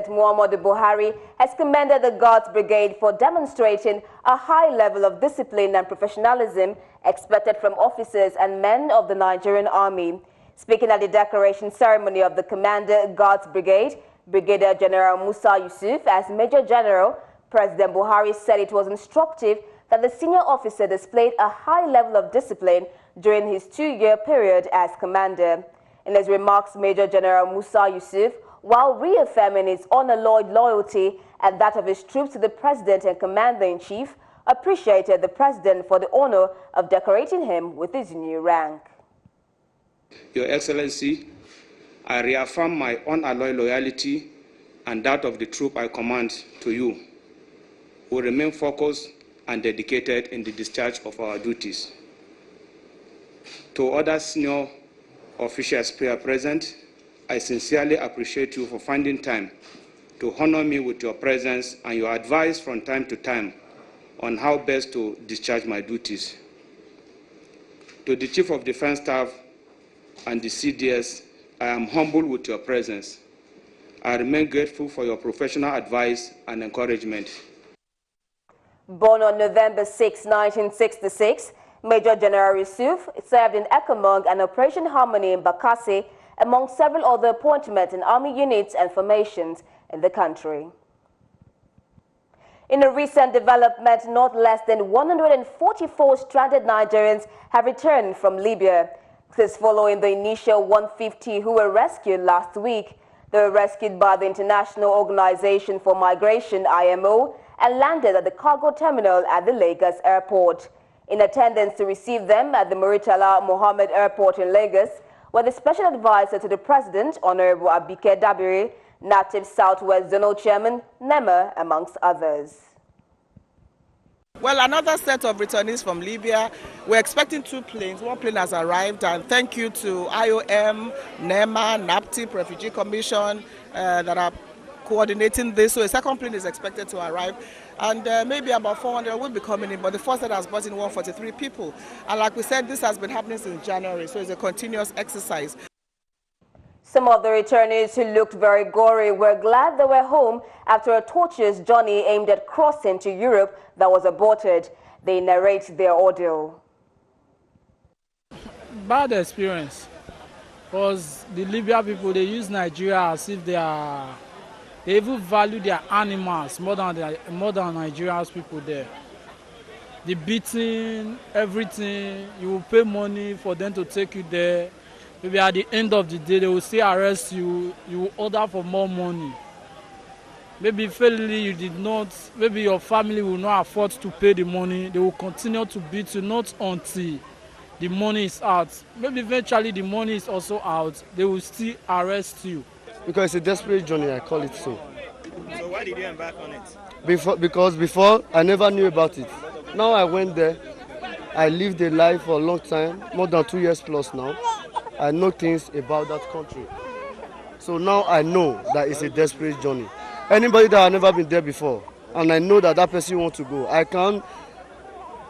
President Muhammadu Buhari has commended the Guards Brigade for demonstrating a high level of discipline and professionalism expected from officers and men of the Nigerian Army. Speaking at the decoration ceremony of the Commander Guards Brigade, Brigadier General Musa Yusuf, as Major General, President Buhari said it was instructive that the senior officer displayed a high level of discipline during his 2-year period as commander. In his remarks, Major General Musa Yusuf, while reaffirming his unalloyed loyalty and that of his troops to the President and Commander-in-Chief, appreciated the President for the honor of decorating him with his new rank. Your Excellency, I reaffirm my unalloyed loyalty and that of the troop I command to you. We remain focused and dedicated in the discharge of our duties. To other senior officials here present, I sincerely appreciate you for finding time to honor me with your presence and your advice from time to time on how best to discharge my duties. To the Chief of Defense Staff and the CDS, I am humbled with your presence. I remain grateful for your professional advice and encouragement. Born on November 6, 1966, Major General Yusuf served in Ekamong and Operation Harmony in Bakassi, among several other appointments in Army units and formations in the country. In a recent development, not less than 144 stranded Nigerians have returned from Libya. This following the initial 150 who were rescued last week. They were rescued by the International Organization for Migration, IMO, and landed at the cargo terminal at the Lagos airport. In attendance to receive them at the Muritala Mohammed Airport in Lagos were the Special Advisor to the President, Honorable Abike Dabiri, Native Southwest Zonal Chairman, NEMA, amongst others. Well, another set of returnees from Libya. We're expecting 2 planes. 1 plane has arrived, and thank you to IOM, NEMA, NAPTIP, Refugee Commission that are coordinating this. So a 2nd plane is expected to arrive, and maybe about 400 will be coming in, but the first set has brought in 143 people. And like we said, this has been happening since January, so it's a continuous exercise. Some of the returnees who looked very gory were glad they were home after a tortuous journey aimed at crossing to Europe that was aborted. They narrate their ordeal. Bad experience, because the Libyan people, they use Nigeria as if they even value their animals more than Nigeria's people there. The beating, everything, you will pay money for them to take you there. Maybe at the end of the day, they will still arrest you, you will order for more money. Maybe fairly you did not, maybe your family will not afford to pay the money, they will continue to beat you, not until the money is out. Maybe eventually the money is also out, they will still arrest you. Because it's a desperate journey, I call it so. So why did you embark on it? Because before, I never knew about it. Now I went there, I lived a life for a long time, more than 2 years plus now. I know things about that country. So now I know that it's a desperate journey. Anybody that has never been there before, and I know that that person wants to go, I can't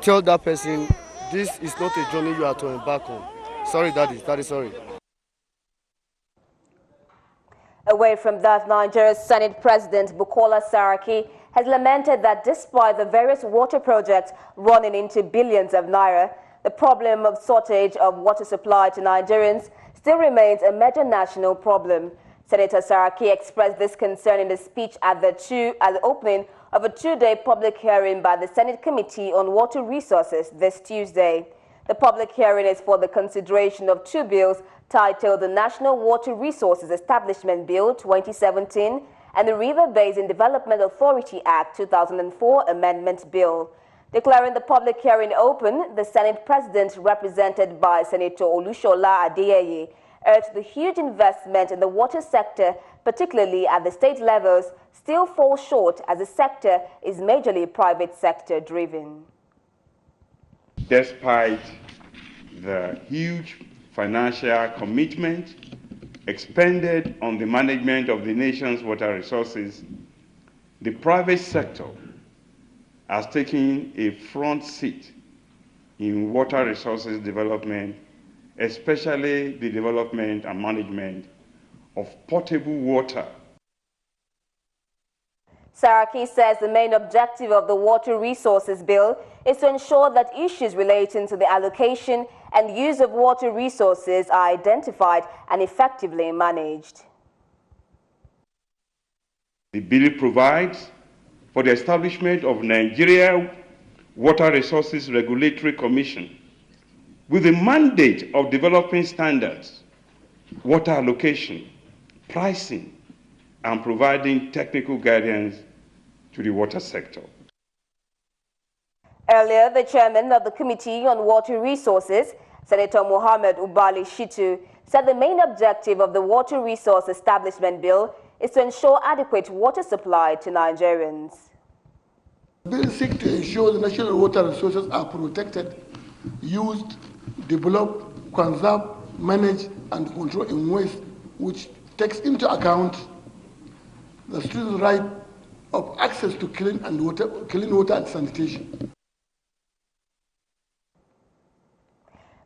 tell that person, this is not a journey you are to embark on. Sorry, Daddy, sorry. Away from that, Nigeria's Senate President Bukola Saraki has lamented that despite the various water projects running into billions of naira, the problem of shortage of water supply to Nigerians still remains a major national problem. Senator Saraki expressed this concern in a speech at the opening of a 2-day public hearing by the Senate Committee on Water Resources this Tuesday. The public hearing is for the consideration of 2 bills titled the National Water Resources Establishment Bill 2017 and the River Basin Development Authority Act 2004 Amendment Bill. Declaring the public hearing open, the Senate President, represented by Senator Olushola Adeyeye, urged the huge investment in the water sector, particularly at the state levels, still falls short as the sector is majorly private sector driven. Despite the huge financial commitment expended on the management of the nation's water resources, the private sector has taken a front seat in water resources development, especially the development and management of potable water Saraki says the main objective of the Water Resources Bill is to ensure that issues relating to the allocation and use of water resources are identified and effectively managed. The bill provides for the establishment of Nigeria Water Resources Regulatory Commission with the mandate of developing standards, water allocation, pricing, and providing technical guidance to the water sector. Earlier, the chairman of the Committee on Water Resources, Senator Mohammed Ubali Shitu, said the main objective of the Water Resource Establishment Bill is to ensure adequate water supply to Nigerians. The bill seeks to ensure the national water resources are protected, used, developed, conserved, managed, and controlled in ways which takes into account the students' right of access to clean water and sanitation.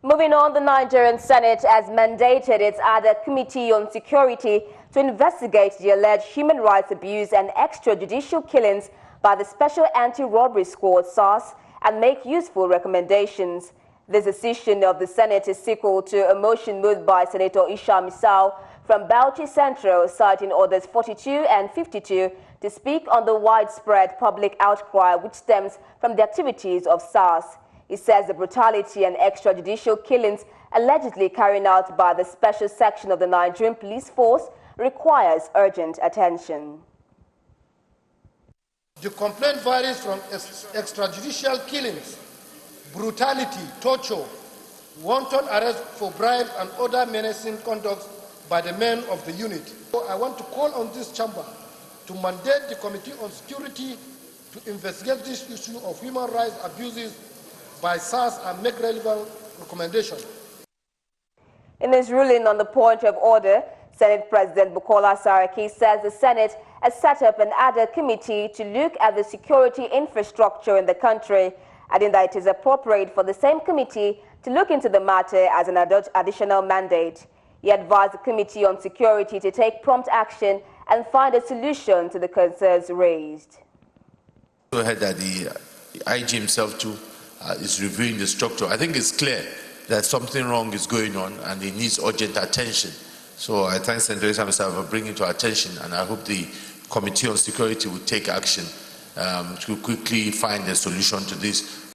Moving on, the Nigerian Senate has mandated its other Committee on Security to investigate the alleged human rights abuse and extrajudicial killings by the Special Anti-Robbery Squad, SARS, and make useful recommendations. This decision of the Senate is sequel to a motion moved by Senator Isha Misau from Bauchi Central, citing Orders 42 and 52 to speak on the widespread public outcry which stems from the activities of SARS. He says the brutality and extrajudicial killings allegedly carried out by the special section of the Nigerian police force requires urgent attention. The complaint varies from extrajudicial killings, brutality, torture, wanton arrest for bribes, and other menacing conduct by the men of the unit. So I want to call on this chamber to mandate the Committee on Security to investigate this issue of human rights abuses by SARS and make relevant recommendations. In his ruling on the point of order, Senate President Bukola Saraki says the Senate has set up an other committee to look at the security infrastructure in the country, adding that it is appropriate for the same committee to look into the matter as an additional mandate. He advised the Committee on Security to take prompt action and find a solution to the concerns raised. I heard that the IG himself too is reviewing the structure. I think it's clear that something wrong is going on and it needs urgent attention. So I thank Senator Isam for bringing it to our attention, and I hope the Committee on Security will take action to quickly find a solution to this.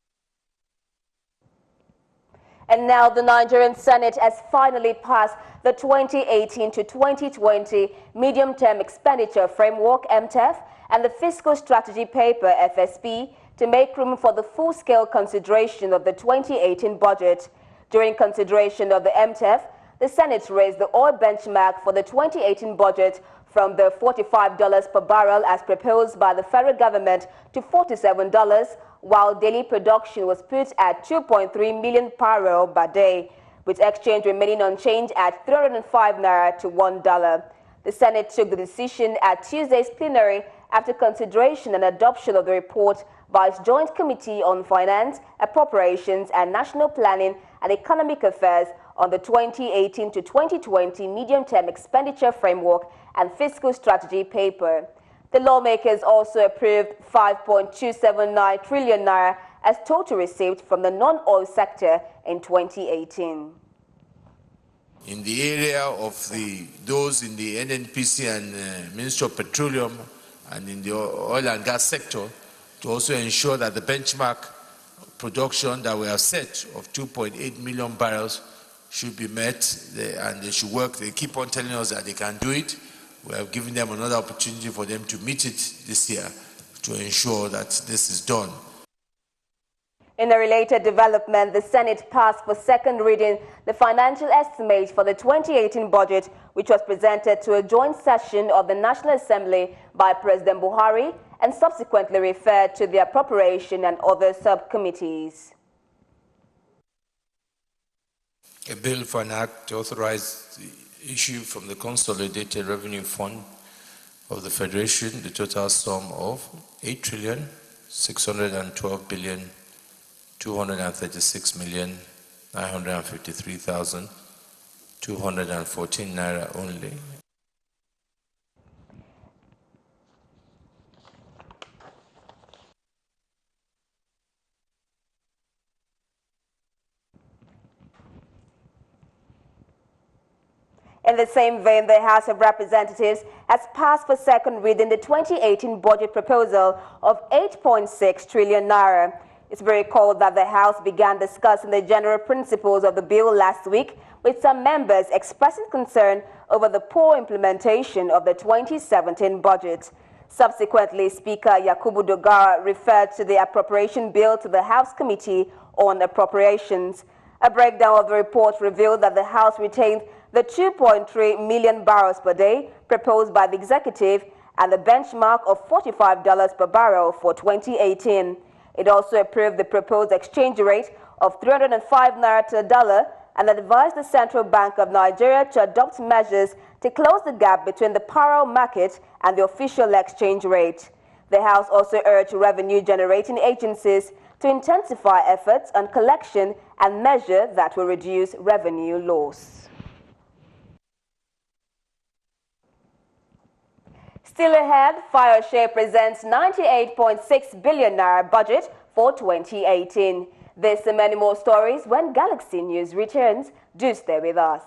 And now the Nigerian Senate has finally passed the 2018 to 2020 Medium-Term Expenditure Framework, MTEF, and the Fiscal Strategy Paper, FSP, to make room for the full-scale consideration of the 2018 budget. During consideration of the MTEF, the Senate raised the oil benchmark for the 2018 budget from the $45 per barrel as proposed by the federal government to $47, while daily production was put at 2.3 million barrels per day, with exchange remaining unchanged at 305 naira to $1. The Senate took the decision at Tuesday's plenary after consideration and adoption of the report by its Joint Committee on Finance, Appropriations and National Planning and Economic Affairs on the 2018 to 2020 Medium-Term Expenditure Framework and Fiscal Strategy Paper. The lawmakers also approved 5.279 trillion naira as total received from the non-oil sector in 2018. In the area of those in the NNPC and Ministry of Petroleum and in the oil and gas sector, to also ensure that the benchmark production that we have set of 2.8 million barrels should be met, and they should work. They keep on telling us that they can do it. We have given them another opportunity for them to meet it this year to ensure that this is done. In a related development, the Senate passed for second reading the financial estimate for the 2018 budget, which was presented to a joint session of the National Assembly by President Buhari and subsequently referred to the Appropriation and other subcommittees. A bill for an act to authorize the issue from the Consolidated Revenue Fund of the Federation the total sum of 8,612,236,953,214 naira only. In the same vein, the House of Representatives has passed for second reading the 2018 budget proposal of 8.6 trillion naira. It's very recalled that the House began discussing the general principles of the bill last week, with some members expressing concern over the poor implementation of the 2017 budget. Subsequently, Speaker Yakubu Dogara referred to the appropriation bill to the House Committee on Appropriations. A breakdown of the report revealed that the House retained the 2.3 million barrels per day proposed by the executive and the benchmark of $45 per barrel for 2018. It also approved the proposed exchange rate of 305 naira to a dollar and advised the Central Bank of Nigeria to adopt measures to close the gap between the parallel market and the official exchange rate. The House also urged revenue-generating agencies to intensify efforts on collection and measure that will reduce revenue loss. Still ahead, Fayoshe presents 98.6 billion naira budget for 2018. This and many more stories when Galaxy News returns. Do stay with us.